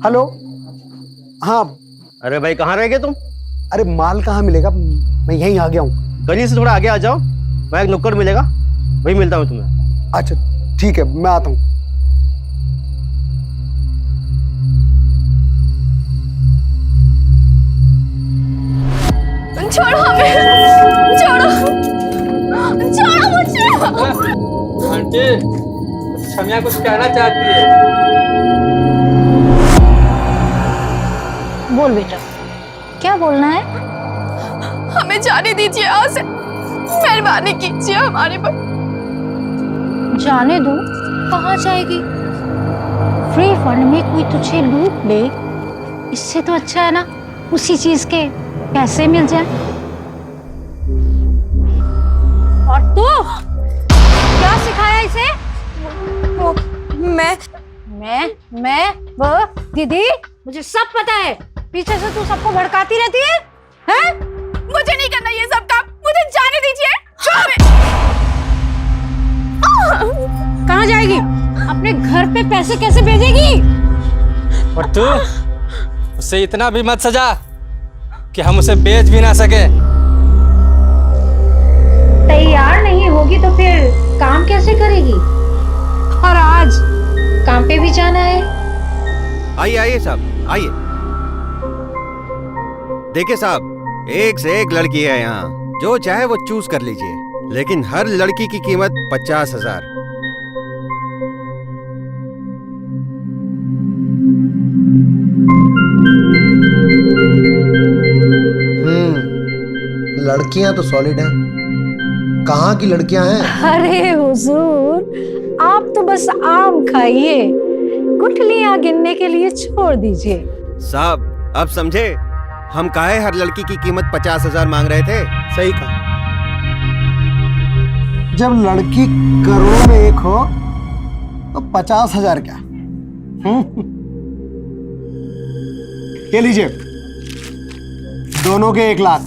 Hello. हाँ। अरे भाई कहाँ रह गए तुम? अरे माल कहाँ मिलेगा, मैं यहीं आ गया हूँ। गली से थोड़ा आगे आ जाओ, वहाँ एक नुक्कड़ मिलेगा, वही मिलता हूँ तुम्हें। अच्छा ठीक है, मैं आता हूँ। छोड़ो हमें, छोड़ो, छोड़ो मुझे। आंटी, शम्या कुछ कहना चाहती है। बोल बेटा, क्या बोलना है? हमें जाने दीजिए यहाँ से, मेहरबानी कीजिए हमारे पर। जाने दो? कहाँ जाएगी? फ्री फंड में कोई तुझे लूट ले, इससे तो अच्छा है ना उसी चीज के पैसे मिल जाए। और तू क्या सिखाया इसे? वो मैं वो दीदी, मुझे सब पता है। पीछे से तू सबको भड़काती रहती है, हैं? मुझे नहीं करना ये सब काम, मुझे जाने दीजिए। कहाँ जाएगी? अपने घर पे पैसे कैसे भेजेगी? और तू उसे इतना भी मत सजा कि हम उसे बेच भी ना सके। तैयार नहीं होगी तो फिर काम कैसे करेगी? और आज काम पे भी जाना है। आइए आइए साहब, आइए। देखिए साहब, एक से एक लड़की है यहाँ, जो चाहे वो चूज कर लीजिए, लेकिन हर लड़की की कीमत 50,000। लड़कियां तो सॉलिड हैं। कहाँ की लड़कियां हैं? अरे हुजूर, आप तो बस आम खाइए, गुठलियां गिनने के लिए छोड़ दीजिए। साहब अब समझे हम काहे हर लड़की की कीमत 50,000 मांग रहे थे? सही कहा। जब लड़की करोड़ों में एक हो तो 50,000 क्या? ये लीजिए, दोनों के 1 लाख।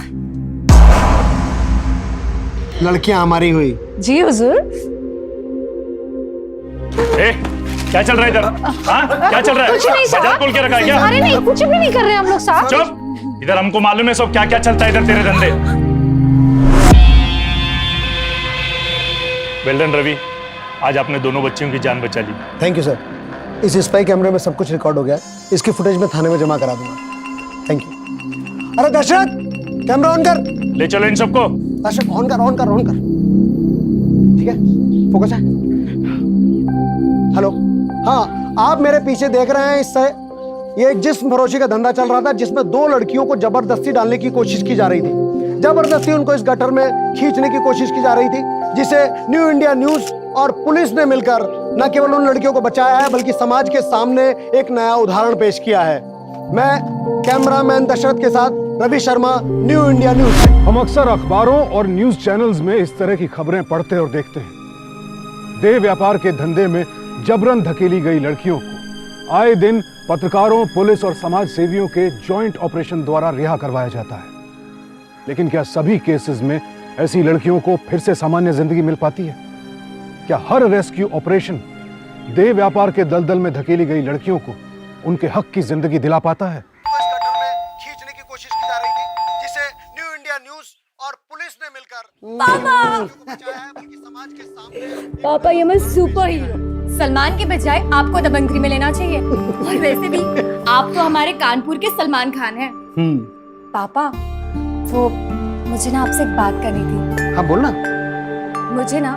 लड़कियां हमारी हुई। जी हुजूर। क्या चल रहा है इधर? हाँ क्या चल रहा है? कुछ नहीं साहब। बाजार खोल के रखा है क्या? अरे नहीं, कुछ भी नहीं कर रहे हम लोग साहब। चुप, इधर हमको मालूम है सब क्या क्या चलता है इधर तेरे धंधे। वेल डन रवि, आज आपने दोनों बच्चियों की जान बचा ली। Thank you sir. इस स्पाई कैमरे में सब कुछ रिकॉर्ड हो गया है, इसकी फुटेज में थाने में जमा करा दूंगा। Thank you. अरे दशरथ, कैमरा ऑन कर। ले चलो इन सबको। दशरथ ऑन कर, ऑन कर, ऑन कर। ठीक है, फोकस है। हेलो। हाँ, आप मेरे पीछे देख रहे हैं, इससे ये एक जिस्म फरोशी का धंधा चल रहा था, जिसमें 2 लड़कियों को जबरदस्ती डालने की कोशिश की जा रही थी। जबरदस्ती उनको इस गटर में खींचने की कोशिश की जा रही थी, जिसे न्यू इंडिया न्यूज और पुलिस ने मिलकर न केवल उन लड़कियों को बचाया है, बल्कि समाज के सामने एक नया उदाहरण पेश किया है। मैं कैमरामैन दशरथ के साथ Ravi Sharma, new India news. हम अक्सर अखबारों और न्यूज चैनल्स में इस तरह की खबरें पढ़ते और देखते हैं। देह व्यापार के धंधे में जबरन धकेली गई लड़कियों को आए दिन पत्रकारों, पुलिस और समाज सेवियों के जॉइंट ऑपरेशन द्वारा रिहा करवाया जाता है। लेकिन क्या सभी केसेस में ऐसी लड़कियों को फिर से सामान्य जिंदगी मिल पाती है? क्या हर रेस्क्यू ऑपरेशन देह व्यापार के दलदल में धकेली गई लड़कियों को उनके हक की जिंदगी दिला पाता है? खींचने की कोशिश की जा रही थी, जिसे न्यू इंडिया न्यूज और पुलिस ने मिलकर पापा ये मैं सुपर हीरो। सलमान के बजाय आपको दबंग 3 में लेना चाहिए। और वैसे भी आप तो हमारे कानपुर के सलमान खान हैं। पापा, वो मुझे ना आपसे एक बात करनी थी। हाँ बोलना। मुझे ना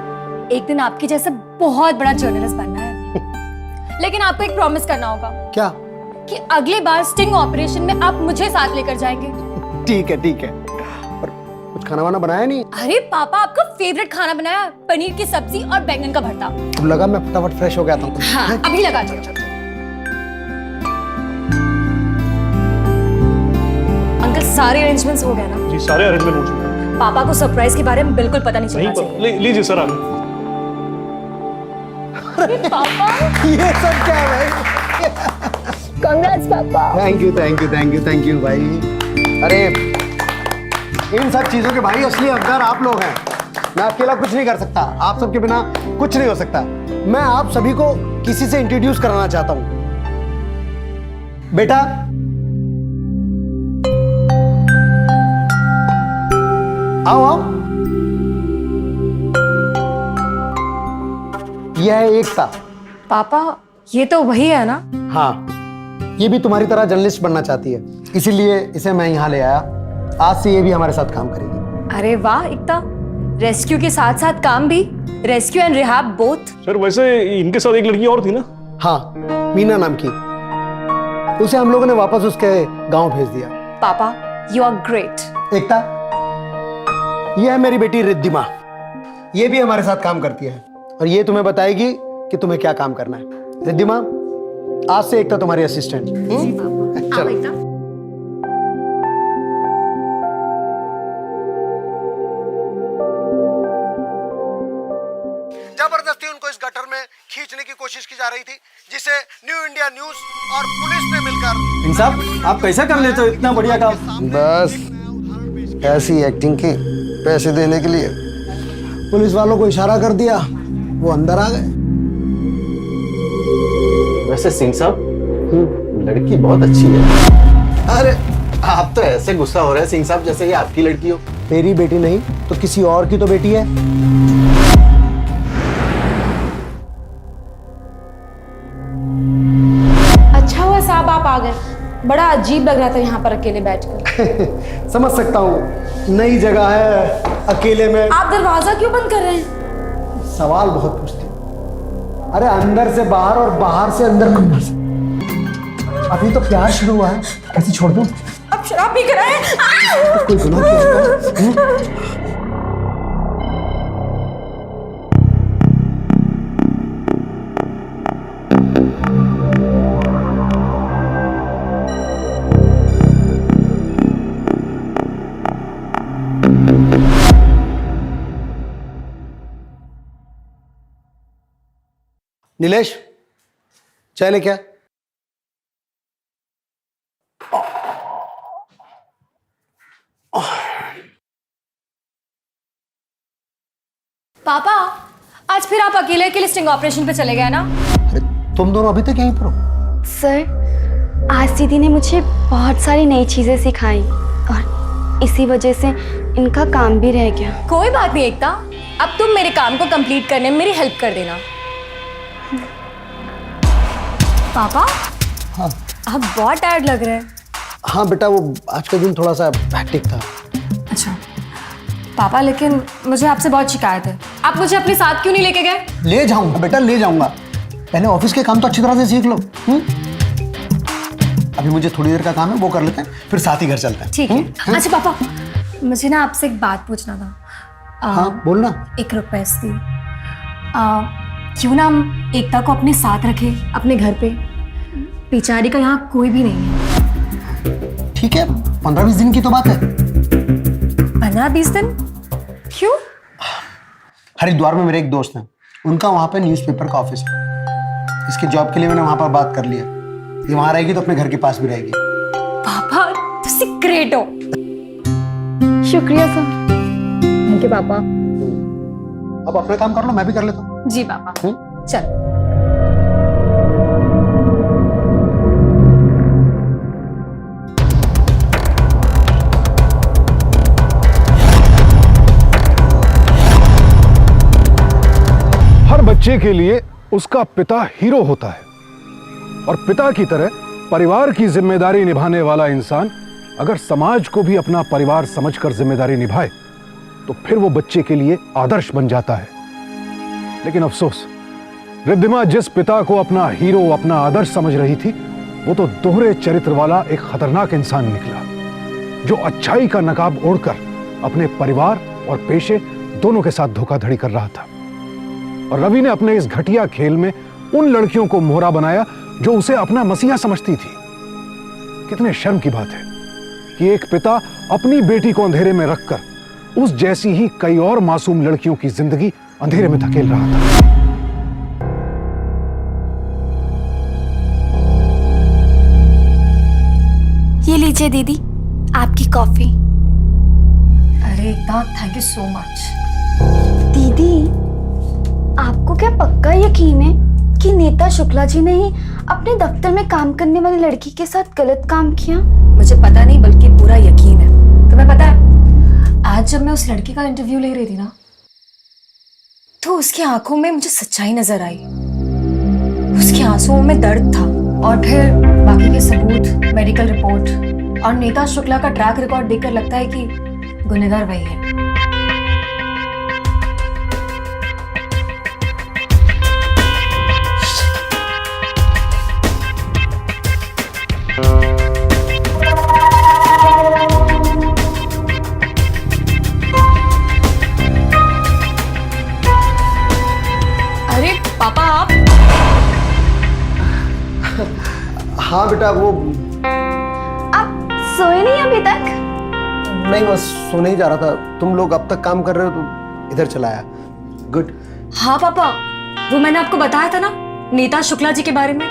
एक दिन आपके जैसा बहुत बड़ा जर्नलिस्ट बनना है। लेकिन आपको एक प्रॉमिस करना होगा। क्या? कि अगली बार स्टिंग ऑपरेशन में आप मुझे साथ लेकर जाएंगे। ठीक है ठीक है। और कुछ खाना वाना बनाया नहीं? अरे पापा, आपका फेवरेट खाना बनाया, पनीर की सब्जी और बैंगन का भरता। अब लगा मैं फटाफट फ्रेश हो गया था। हाँ, अभी लगा दो। अंकल सारे अरेंजमेंट्स हो गए ना? जी सारे अरेंजमेंट हो चुके हैं। पापा को सरप्राइज के बारे में बिल्कुल पता नहीं चलना चाहिए। लीजिए सर आगे। पापा, ये सब क्या है भाई? कांग्रेट्स पापा। Thank you thank you thank you thank you भाई। अरे इन सब चीजों के भाई असली हकदार आप लोग हैं। मैं अकेला कुछ नहीं कर सकता, आप सबके बिना कुछ नहीं हो सकता। मैं आप सभी को किसी से इंट्रोड्यूस कराना चाहता हूँ। बेटा आओ आओ। यह है एकता। पापा ये तो वही है ना? हाँ, ये भी तुम्हारी तरह जर्नलिस्ट बनना चाहती है, इसीलिए इसे मैं यहाँ ले आया। आज से ये भी हमारे साथ काम करेगी। अरे वाह एकता, रेस्क्यू के साथ साथ काम भी, rescue and rehab both. Sir वैसे इनके साथ एक लड़की और थी ना? हाँ, मीना नाम की। उसे हम लोगों ने वापस उसके गांव भेज दिया। पापा यू आर ग्रेट। एकता, ये है मेरी बेटी रिद्धिमा। ये भी हमारे साथ काम करती है और ये तुम्हें बताएगी कि तुम्हें क्या काम करना है। रिद्धिमा, आज से एकता तुम्हारी असिस्टेंट। चलो। जबरदस्ती उनको इस गटर में खींचने की कोशिश की जा रही थी, जिसे न्यू इंडिया न्यूज और पुलिस ने मिलकर। इंसाफ आप कैसा कर लेते हो इतना बढ़िया काम? बस ऐसी एक्टिंग की, पैसे देने के लिए पुलिस वालों को इशारा कर दिया, वो अंदर आ गए। वैसे सिंह साहब लड़की बहुत अच्छी है। अरे आप तो ऐसे गुस्सा हो रहे हैं सिंह साहब जैसे ये आपकी लड़की हो। तेरी बेटी नहीं तो किसी और की तो बेटी है। अच्छा हुआ साहब आप आ गए, बड़ा अजीब लग रहा था यहाँ पर अकेले बैठकर। समझ सकता हूँ, नई जगह है, अकेले में। आप दरवाजा क्यों बंद कर रहे हैं? सवाल बहुत पूछते हो। अरे अंदर से बाहर और बाहर से अंदर खुलना से। अभी तो प्यार शुरू हुआ है, कैसे छोड़ दूं? अब शराब पी कर आए हैं। कोई गुनाह किया है? नीलेश, चाय ले क्या? पापा आज फिर आप अकेले अकेले स्टिंग ऑपरेशन पे चले गए ना? अरे तुम दोनों अभी तक यहीं पर हो? सर, आज दीदी ने मुझे बहुत सारी नई चीजें सिखाई और इसी वजह से इनका काम भी रह गया। कोई बात नहीं एकता, अब तुम मेरे काम को कंप्लीट करने में मेरी हेल्प कर देना। पापा हाँ। आप बहुत टायर्ड लग रहे हैं। हाँ बेटा, वो आज का दिन थोड़ा सा हैक्टिक था। अच्छा पापा, लेकिन मुझे आपसे बहुत शिकायत है, आप मुझे अपने साथ क्यों नहीं लेके गए? ले जाऊंगा बेटा, ले जाऊंगा। पहले ऑफिस के काम तो अच्छी तरह से सीख लो। अभी मुझे थोड़ी देर का काम है, वो कर लेते हैं, फिर साथ ही घर चलते हैं। ठीक है। अच्छा पापा, मुझे ना आपसे एक बात पूछना था। हाँ बोलना। एक रिक्वेस्ट थी, क्यों ना हम एकता को अपने साथ रखें अपने घर पे? बेचारी का यहाँ कोई भी नहीं है। ठीक है, 15-20 दिन की तो बात है। 15-20 दिन? क्यों? हरिद्वार में मेरे एक दोस्त हैं, उनका वहाँ पे न्यूज़पेपर का ऑफिस है। इसके जॉब के लिए मैंने वहाँ पर बात कर लिया। ये वहाँ रहेगी तो अपने घर के पास भी रहेगी। पापा तुम ग्रेट हो। शुक्रिया सर। थैंक यू पापा। अब अपना काम कर लो, मैं भी कर लेता हूँ। जी पापा। चल। हर बच्चे के लिए उसका पिता हीरो होता है और पिता की तरह परिवार की जिम्मेदारी निभाने वाला इंसान अगर समाज को भी अपना परिवार समझकर जिम्मेदारी निभाए तो फिर वो बच्चे के लिए आदर्श बन जाता है। लेकिन अफसोस, रिद्धिमा जिस पिता को अपना हीरो, अपना आदर्श समझ रही थी, वो तो दोहरे चरित्र वाला एक खतरनाक इंसान निकला, जो अच्छाई का नकाब ओढ़कर अपने परिवार और पेशे दोनों के साथ धोखाधड़ी कर रहा था। और रवि ने अपने इस घटिया खेल में उन लड़कियों को मोहरा बनाया जो उसे अपना मसीहा समझती थी। कितने शर्म की बात है कि एक पिता अपनी बेटी को अंधेरे में रखकर उस जैसी ही कई और मासूम लड़कियों की जिंदगी अंधेरे में धकेल रहा था। ये लीजिए दीदी, आपकी कॉफी। अरे एकता, थैंक यू सो मच। दीदी, आपको क्या पक्का यकीन है कि नेता शुक्ला जी ने ही अपने दफ्तर में काम करने वाली लड़की के साथ गलत काम किया? मुझे पता नहीं बल्कि पूरा यकीन है। तुम्हें पता है आज जब मैं उस लड़की का इंटरव्यू ले रही थी ना, तो उसकी आंखों में मुझे सच्चाई नजर आई। उसके आंसुओं में दर्द था। और फिर बाकी के सबूत, मेडिकल रिपोर्ट और नेता शुक्ला का ट्रैक रिकॉर्ड देखकर लगता है कि गुनहगार वही है। अरे पापा आप? हाँ बेटा, वो आप सोए नहीं अभी तक? नहीं, बस सोने ही जा रहा था। तुम लोग अब तक काम कर रहे हो तो इधर चला आया। गुड। हाँ पापा, वो मैंने आपको बताया था ना नेता शुक्ला जी के बारे में।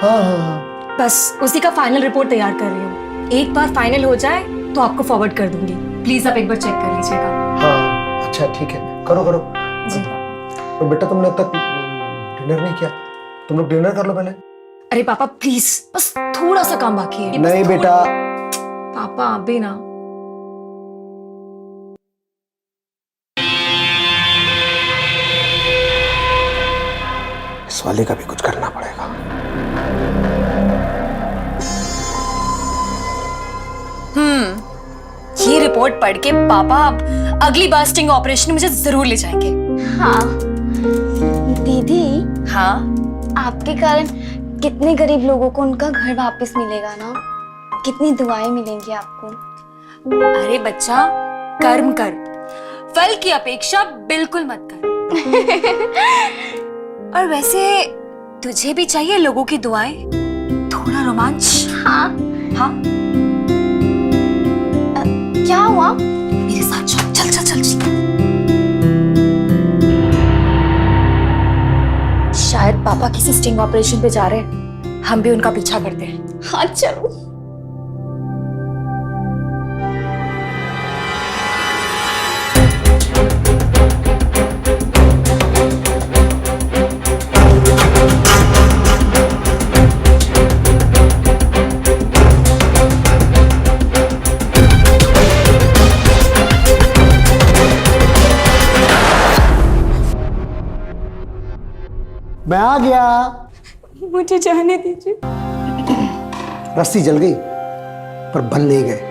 हाँ हाँ हाँ। बस उसी का फाइनल रिपोर्ट तैयार कर रही हूँ। एक बार फाइनल हो जाए तो आपको फॉरवर्ड कर दूंगी। प्लीज आप एक बार चेक कर लीजिएगा। हाँ अच्छा ठीक है, करो करो। जी। तो बेटा तुमने अब तक डिनर नहीं किया, तुम लोग डिनर कर लो पहले। अरे पापा प्लीज, बस थोड़ा सा काम बाकी है। नहीं बेटा। पापा आप भी ना। इस वाले का भी कुछ करना पड़ेगा। ये रिपोर्ट पढ़ के पापा अब अगली बार स्टिंग ऑपरेशन में मुझे जरूर ले जाएंगे। हाँ दीदी, हाँ आपके कारण कितने गरीब लोगों को उनका घर वापस मिलेगा ना, कितनी दुआएं मिलेंगी आपको। अरे बच्चा, कर्म कर, फल की अपेक्षा बिल्कुल मत कर। और वैसे तुझे भी चाहिए लोगों की दुआएं, थोड़ा रोमांच। हाँ हाँ क्या हुआ? मेरे साथ चल चल चल चल, चल। शायद पापा किसी स्टिंग ऑपरेशन पे जा रहे हैं, हम भी उनका पीछा करते हैं। हाँ चलो। मैं आ गया। मुझे जाने दीजिए। रस्सी जल गई पर बल नहीं गए।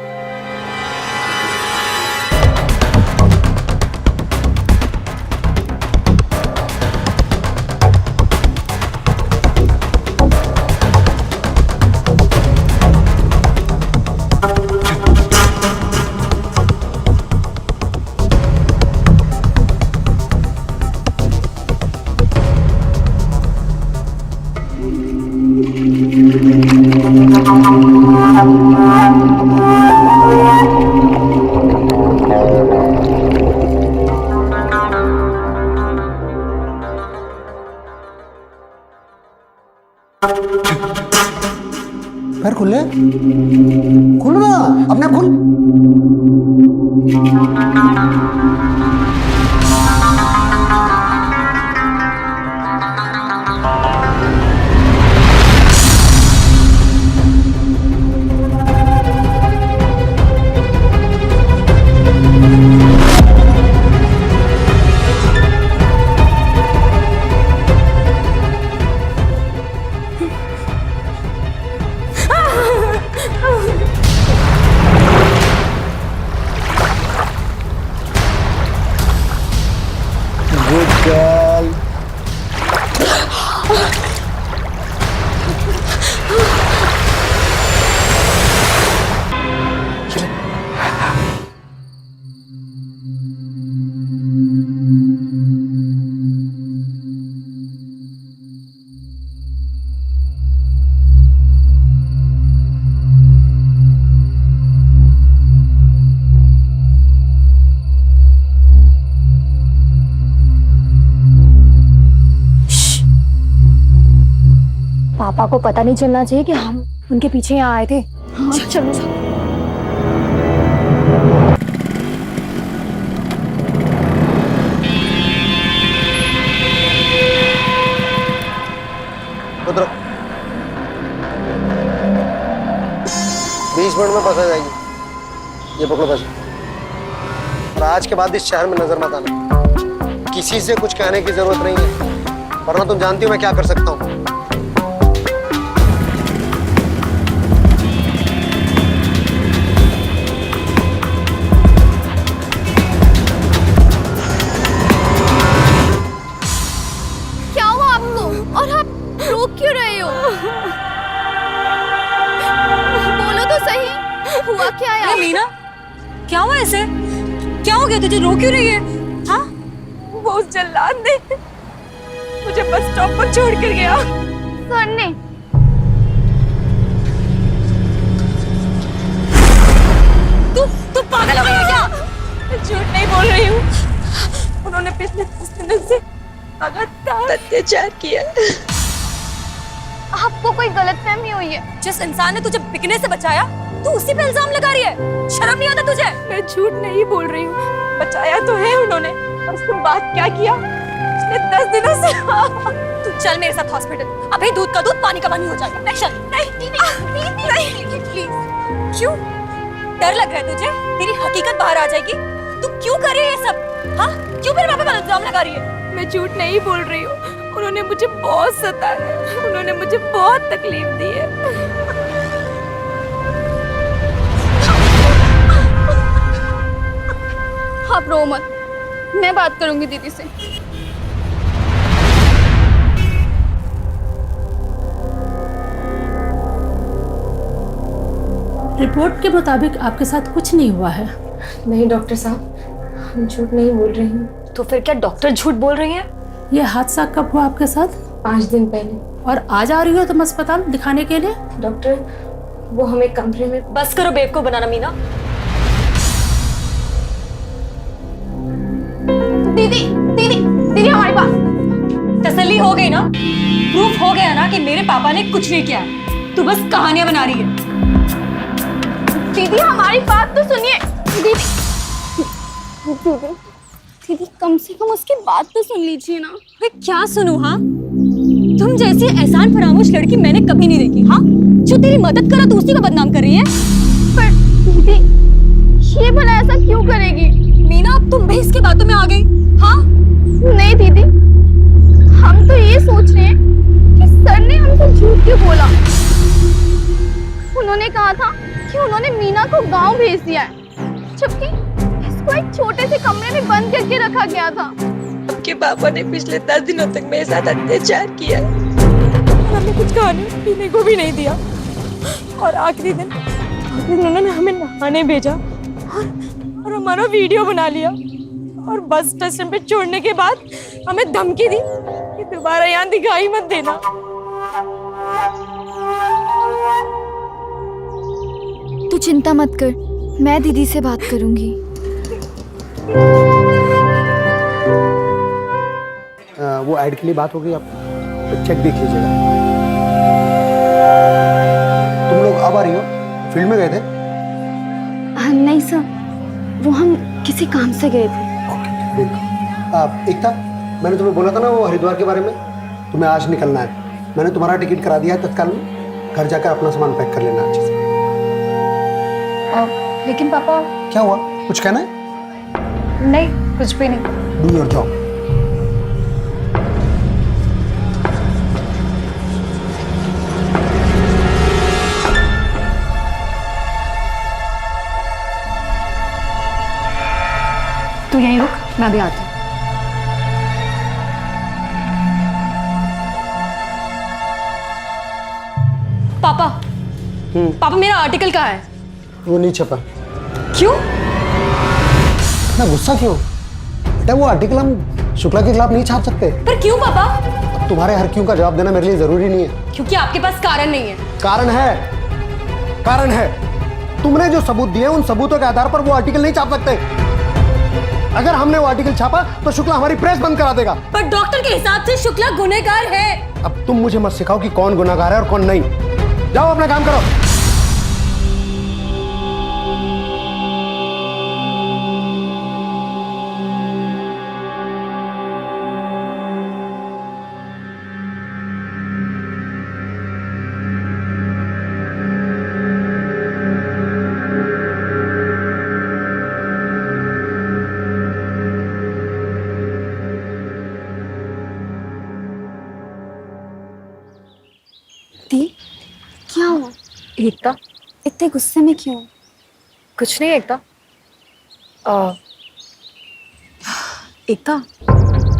पैर खुल ले, खुल ना, अपने आप खुल। Good girl. पापा को पता नहीं चलना चाहिए कि हम उनके पीछे यहाँ आए थे। हाँ चलो चलो। उधर 20 मिनट में बस आ जाएगी। ये पकड़ो पैसे। और आज के बाद इस शहर में नजर मत आना। किसी से कुछ कहने की जरूरत नहीं है, वरना तुम जानती हो मैं क्या कर सकता हूँ। क्या हुआ आपको और आप रो क्यों रहे हो? बोलो तो सही, हुआ क्या है? मीना, क्या हुआ ऐसे? क्या हो गया तुझे? रो क्यों रही है? हाँ? वो उस जल्लाद ने मुझे बस स्टॉप पर छोड़ कर गया। सर ने? तू पागल हो गई है क्या? मैं झूठ नहीं बोल रही हूँ। उन्होंने पिछले 10 दिनों से लगातार अत्याचार किया। आपको कोई गलतफहमी हुई है। जिस इंसान ने तुझे बिकने से बचाया, तू उसी पे इल्जाम लगा रही है। शर्म नहीं आता तुझे? मैं झूठ नहीं बोल रही हूँ, बचाया तो है उन्होंने। और उसके बाद क्या किया पिछले 10 दिनों से? तू चल मेरे साथ हॉस्पिटल। अभी दूध का दूध पानी का पानी हो जाएगा। नहीं चल। नहीं प्लीज। क्यों डर लग रहा है तुझे? तेरी हकीकत बाहर आ जाएगी। तू क्यों कर रही है ये सब? हाँ, क्यों मेरे पापा पर इल्जाम लगा रही है? मैं झूठ नहीं बोल रही हूँ। उन्होंने मुझे बहुत सताया, उन्होंने मुझे बहुत तकलीफ दी है। आप रो मत, मैं बात करूंगी दीदी से। रिपोर्ट के मुताबिक आपके साथ कुछ नहीं हुआ है। नहीं डॉक्टर साहब, हम झूठ नहीं बोल रही हूँ। तो फिर क्या डॉक्टर झूठ बोल रही है? ये हादसा कब हुआ आपके साथ? 5 दिन पहले। और आज आ रही हो तुम अस्पताल दिखाने के लिए? डॉक्टर, वो हमें कमरे में। बस करो बेवकूफ बनाना मीना। दीदी दीदी दीदी हमारे पास। तसल्ली हो गई ना? प्रूफ हो गया ना कि मेरे पापा ने कुछ नहीं किया। तू बस कहानियां बना रही है। दीदी हमारी बात तो सुनिए। दीदी दीदी दीदी कम से कम उसकी बात तो सुन लीजिए ना। मैं क्या सुनूं? हाँ, तुम जैसी एहसान फरामोश लड़की मैंने कभी नहीं देखी। हाँ, जो तेरी मदद करा तो उसी को बदनाम कर रही है। पर दीदी ये भला ऐसा क्यों करेगी? मीना, अब तुम भी इसकी बातों में आ गई। हाँ? नहीं दीदी, हम तो ये सोच रहे हैं कि सर ने हमसे झूठ क्यों बोला। उन्होंने कहा था कि उन्होंने मीना को गांव भेज दिया है, जबकि इसको एक छोटे से कमरे में बंद करके रखा गया था। आपके पापा ने पिछले 10 दिनों तक मेरे साथ अत्याचार किया। हमें कुछ खाने पीने को भी नहीं दिया। और आखिरी दिन उन्होंने हमें नहाने भेजा और हमारा वीडियो बना लिया। और बस स्टेशन पे छोड़ने के बाद हमें धमकी दी कि दोबारा यहाँ दिखाई मत देना। तू चिंता मत कर, मैं दीदी से बात करूंगी। वो ऐड के लिए बात हो गई, आप चेक देख लीजिएगा। तुम लोग अब आ रही हो? फील्ड में गए थे? नहीं सर, वो हम किसी काम से गए थे। एकता, मैंने तुम्हें बोला था ना वो हरिद्वार के बारे में, तुम्हें आज निकलना है। मैंने तुम्हारा टिकट करा दिया है तत्काल में। घर जाकर अपना सामान पैक कर लेना अच्छे से। लेकिन पापा। क्या हुआ, कुछ कहना है? नहीं, कुछ भी नहीं। Do your job. तू यहीं रुक, मैं भी आती हूँ। पापा, पापा मेरा आर्टिकल कहाँ है? वो नहीं छपा। क्यों? इतना गुस्सा क्यों? बेटा वो आर्टिकल हम शुक्ला के खिलाफ नहीं छाप सकते। पर क्यों पापा? अब तुम्हारे हर क्यों का जवाब देना मेरे लिए जरूरी नहीं है। क्योंकि आपके पास कारण नहीं है। कारण है, कारण है। तुमने जो सबूत दिए उन सबूतों के आधार पर वो आर्टिकल नहीं छाप सकते। अगर हमने वो आर्टिकल छापा तो शुक्ला हमारी प्रेस बंद करा देगा। पर डॉक्टर के हिसाब से शुक्ला गुनहगार है। अब तुम मुझे मत सिखाओ कि कौन गुनहगार है और कौन नहीं। जाओ अपना काम करो। एकता, इतने गुस्से में क्यों? कुछ नहीं एकता। एकता,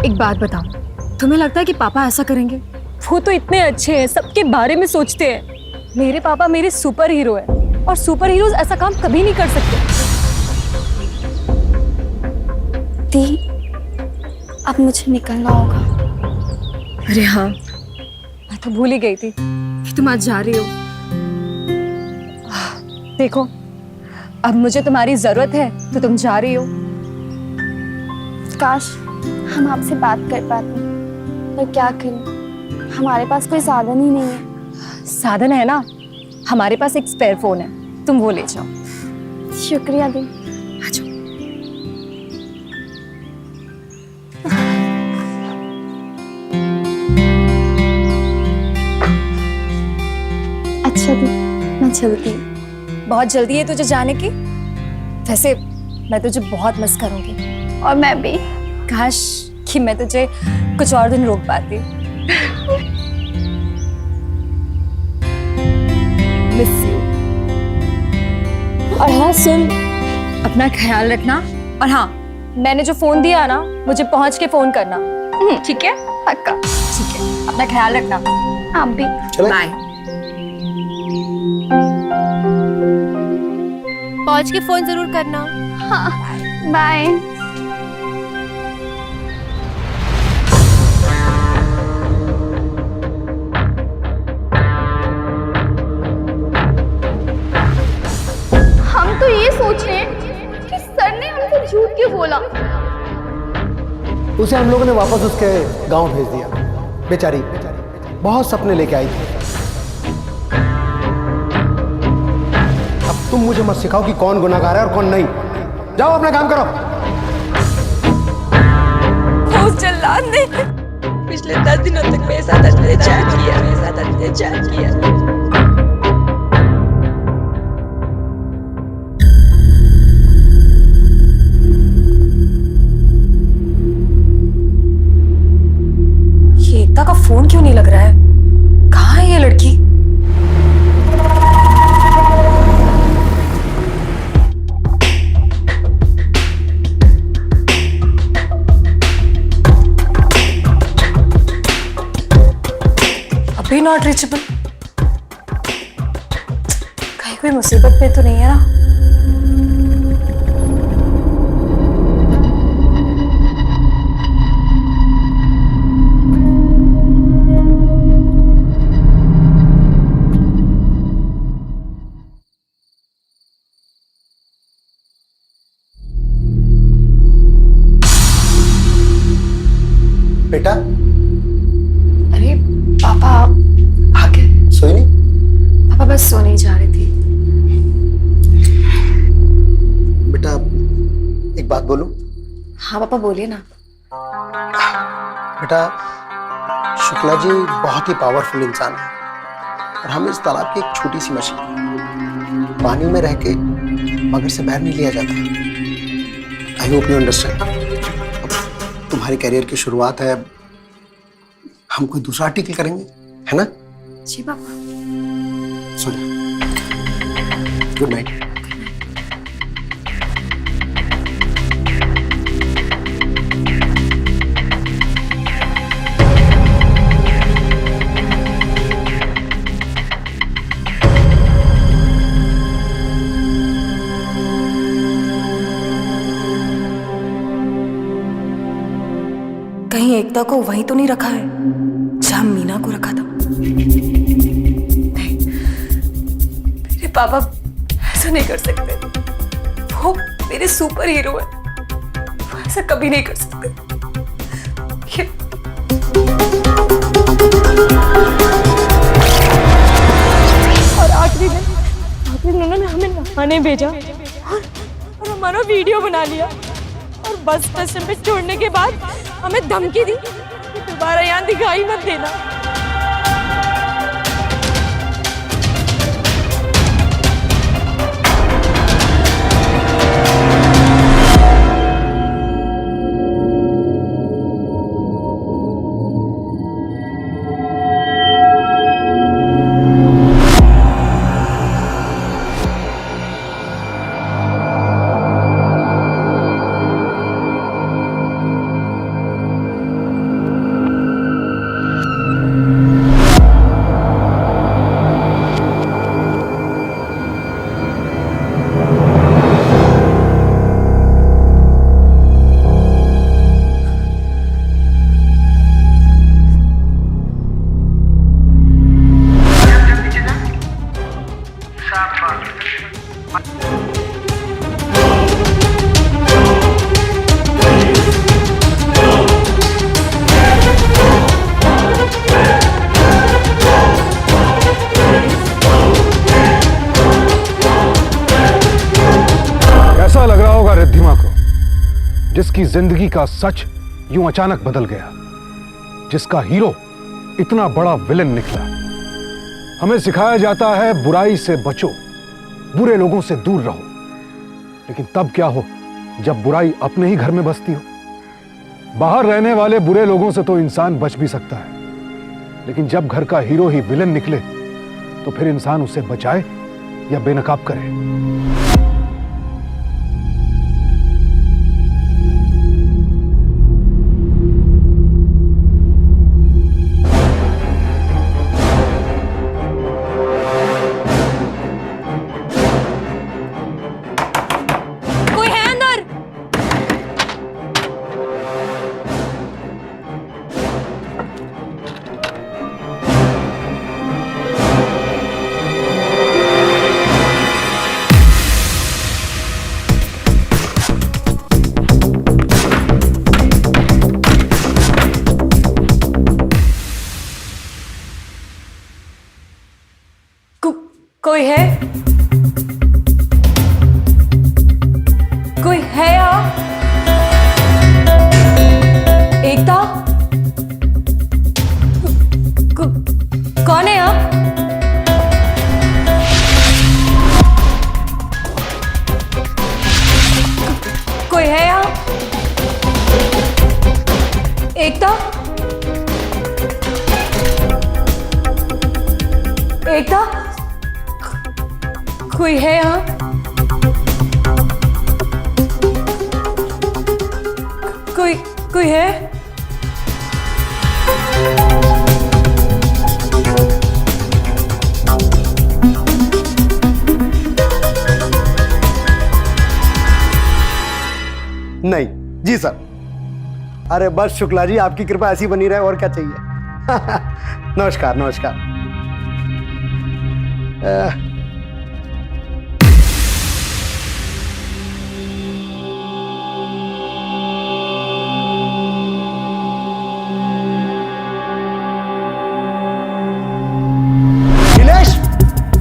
एक बात बताओ, तुम्हें लगता है कि पापा ऐसा करेंगे? वो तो इतने अच्छे हैं, सबके बारे में सोचते हैं। मेरे पापा मेरे सुपर हीरो है और सुपर हीरोज ऐसा काम कभी नहीं कर सकते। दी, अब मुझे निकलना होगा। अरे हाँ, मैं तो भूल ही गई थी कि तुम आज जा रही हो। देखो, अब मुझे तुम्हारी जरूरत है तो तुम जा रही हो। काश हम आपसे बात कर पाते, पर क्या करें, हमारे पास कोई साधन ही नहीं है। साधन है ना, हमारे पास एक स्पेयर फोन है, तुम वो ले जाओ। शुक्रिया दी। अच्छा दी, मैं चलती हूँ। बहुत जल्दी है तुझे जाने की? वैसे मैं तुझे बहुत मिस करूंगी। और मैं भी। काश कि मैं तुझे कुछ और दिन रोक पाती। Miss you. और हाँ सुन, अपना ख्याल रखना। और हाँ, मैंने जो फोन दिया ना, मुझे पहुंच के फोन करना, ठीक है? पक्का। ठीक है, अपना ख्याल रखना। आप भी। बाय। पहुंच के फोन जरूर करना। हाँ, बाय। हम तो ये सोच रहे हैं कि सर ने हमसे झूठ क्यों बोला। उसे हम लोगों ने वापस उसके गांव भेज दिया। बेचारी बहुत सपने लेके आई थी। अब तुम मुझे मत सिखाओ कि कौन गुनाहगार है और कौन नहीं। जाओ अपना काम करो। उस जल्लाद ने पिछले 10 दिनों तक मेरे साथ अत्याचार किया। ये एकता का फोन क्यों नहीं लग रहा है? कहाँ है ये लड़की? अभी नॉट रीचेबल। कहीं कोई मुसीबत में तो नहीं है ना? बेटा, अरे पापा, आके सोई नहीं? पापा बस सोने ही जा रही थी। बेटा, एक बात बोलूं? हाँ पापा, बोलिए ना। बेटा, शुक्ला जी बहुत ही पावरफुल इंसान है और हम इस तालाब की एक छोटी सी मछली, पानी में रह के मगर से बाहर नहीं लिया जाता। I hope you understand. तुम्हारे करियर की शुरुआत है, हम कोई दूसरा आर्टिकल करेंगे, है ना? जी पापा। सो जा। Good night. कहीं एकता को वहीं तो नहीं रखा है जहां मीना को रखा था? नहीं, मेरे पापा ऐसा नहीं कर सकते। वो मेरे सुपर हीरो है, वो ऐसा कभी नहीं कर सकते। और आखिरी दिन उन्होंने हमें नहाने भेजा और हमारा वीडियो बना लिया और बस स्टेशन पे छोड़ने के बाद हमें धमकी दी कि दोबारा यहाँ दिखाई मत देना। जिंदगी का सच यूं अचानक बदल गया, जिसका हीरो इतना बड़ा विलेन निकला। हमें सिखाया जाता है बुराई से बचो, बुरे लोगों से दूर रहो, लेकिन तब क्या हो जब बुराई अपने ही घर में बसती हो। बाहर रहने वाले बुरे लोगों से तो इंसान बच भी सकता है, लेकिन जब घर का हीरो ही विलेन निकले तो फिर इंसान उसे बचाए या बेनकाब करे। कोई है अंदर? कोई है? कोई है यहाँ? एकता? कौन है यहाँ? कोई है यहाँ? एकता? एकता? कोई है यहाँ? कोई है? नहीं जी सर। अरे बस शुक्ला जी, आपकी कृपा ऐसी बनी रहे, और क्या चाहिए। नमस्कार नमस्कार।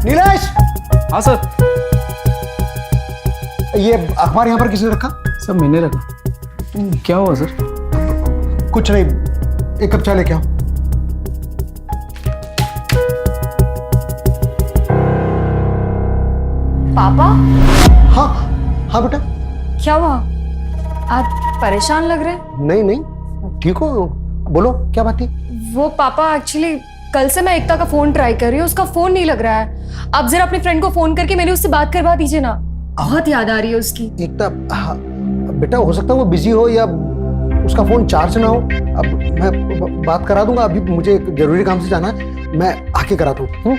नीलेश! हाँ सर। ये अखबार यहाँ पर किसने रखा? सर मैंने रखा। क्या हुआ सर? कुछ नहीं, एक कप चाय लेके आओ। पापा? हाँ हाँ बेटा। क्या हुआ? आप परेशान लग रहे हैं। नहीं नहीं, ठीक हो? बोलो क्या बात है? वो पापा एक्चुअली कल से मैं एकता का फोन ट्राई कर रही हूँ, उसका फोन नहीं लग रहा है। आप जरा अपने फ्रेंड को फोन करके मेरी उससे बात करवा दीजिए ना, बहुत याद आ रही है उसकी। एकता, बेटा हो सकता है वो बिजी हो या उसका फोन चार्ज ना हो। अब मैं बात करा दूंगा, अभी मुझे एक जरूरी काम से जाना है, मैं आके कराता हूँ।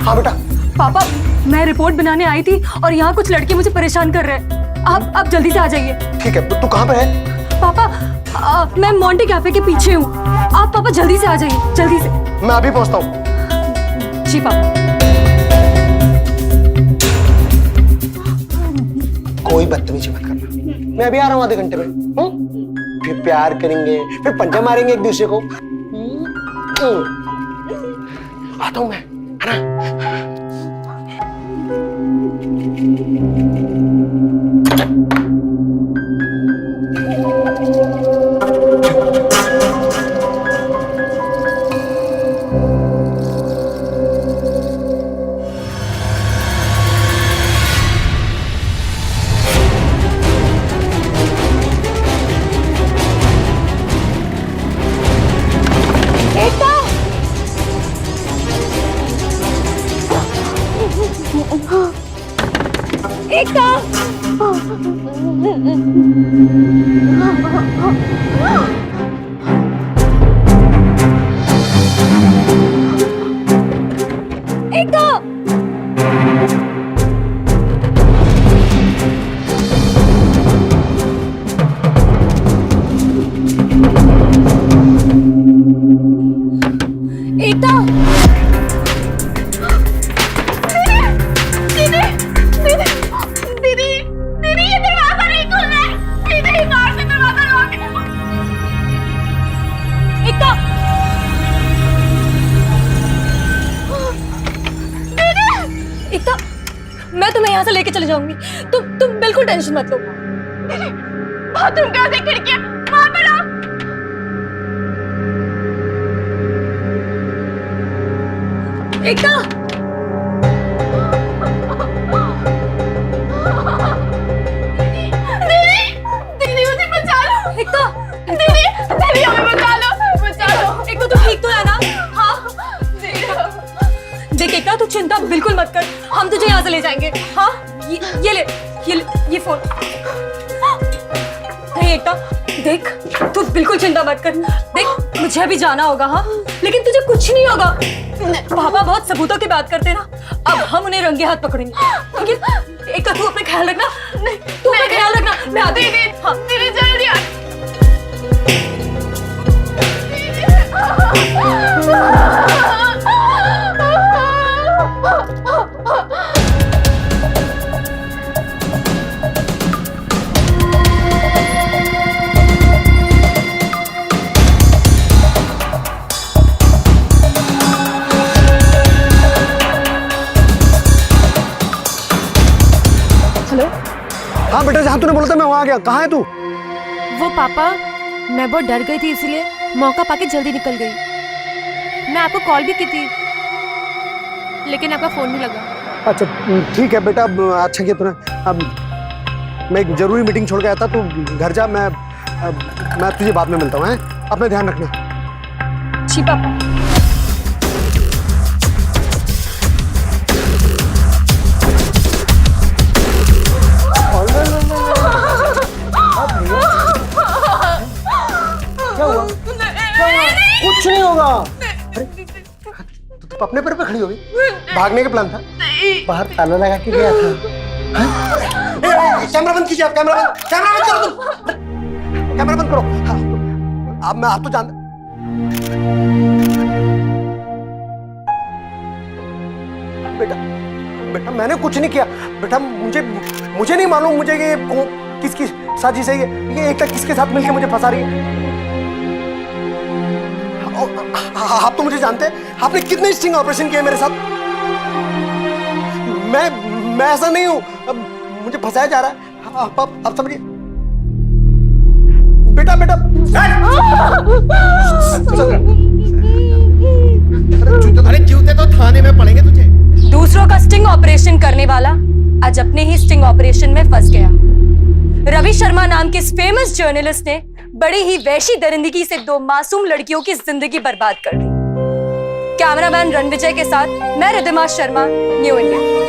हाँ बेटा। पापा, मैं रिपोर्ट बनाने आई थी और यहाँ कुछ लड़के मुझे परेशान कर रहे हैं। आप जल्दी से आ जाइए। ठीक है, तू कहाँ पे है? पापा, मैं मॉन्टे कैफे के पीछे हूँ। आप पापा जल्दी से आ जाइए, जल्दी से। मैं अभी पहुँचता हूँ। जी पापा। कोई बदतमीजी मत करना, मैं अभी आ रहा हूँ आधे घंटे में। फिर प्यार करेंगे, फिर पंजा मारेंगे एक दूसरे को। आता हूँ मैं, है ना? मैं तुम्हें यहाँ से लेके चले जाऊंगी, तुम बिल्कुल टेंशन मत लो। बाथरूम का खिड़की वहां पर आओ। एकता, दीदी मुझे बचा लो। एकता, दीदी हमें बचा लो। एकता तू ठीक तो है ना? हाँ देख एकता, तू चिंता बिल्कुल मत कर, हम तुझे यहाँ से ले जाएंगे। हाँ ये फोन। नहीं एकता देख, तू बिल्कुल चिंता मत कर। देख मुझे अभी जाना होगा, हाँ, लेकिन तुझे कुछ नहीं होगा। पापा बहुत सबूतों की बात करते हैं ना, अब हम उन्हें रंगे हाथ पकड़ेंगे, ठीक है? एकता तू अपना ख्याल रखना, तू अपना ख्याल रखना। मैं आती हूँ। हाँ तेरे जल्दी आ। हाँ बेटा, जहाँ तूने बोला था मैं वहाँ आ गया। कहाँ है तू? वो पापा, मैं बहुत डर गई थी, इसलिए मौका पाके जल्दी निकल गई। मैं आपको कॉल भी की थी, लेकिन आपका फोन नहीं लगा। अच्छा ठीक है बेटा, अब अच्छा किया तूने। अब मैं एक जरूरी मीटिंग छोड़ के आया था, तू घर जा, मैं तुझे बाद में मिलता हूँ। अपना ध्यान रखना। जी पापा। क्या हुआ? कुछ नहीं होगा। अरे तू अपने पैर पे खड़ी हो गई? भागने का प्लान था? बाहर ताला लगा के गया था। कैमरा बंद कीजिए आप, कैमरा बंद करो तुम। कैमरा बंद करो। अब मैं आप तो जानता। बेटा मैंने कुछ नहीं किया बेटा, मुझे नहीं मालूम मुझे ये किसकी साजिश है, ये एक तक किसके साथ मिलकर मुझे फंसा रही है। आप तो मुझे जानते हैं, आपने कितने स्टिंग ऑपरेशन किए मेरे साथ। मैं ऐसा नहीं हूं, अब मुझे फंसाया जा रहा है। आप समझिए बेटा। अरे जूते तो थाने में पड़ेंगे तुझे। दूसरों का स्टिंग ऑपरेशन करने वाला आज अपने ही स्टिंग ऑपरेशन में फंस गया। रवि शर्मा नाम के इस फेमस जर्नलिस्ट ने बड़ी ही वैशी दरिंदगी से 2 मासूम लड़कियों की जिंदगी बर्बाद कर दी। कैमरामैन रणविजय के साथ मैं रिद्धिमा शर्मा, न्यू इंडिया।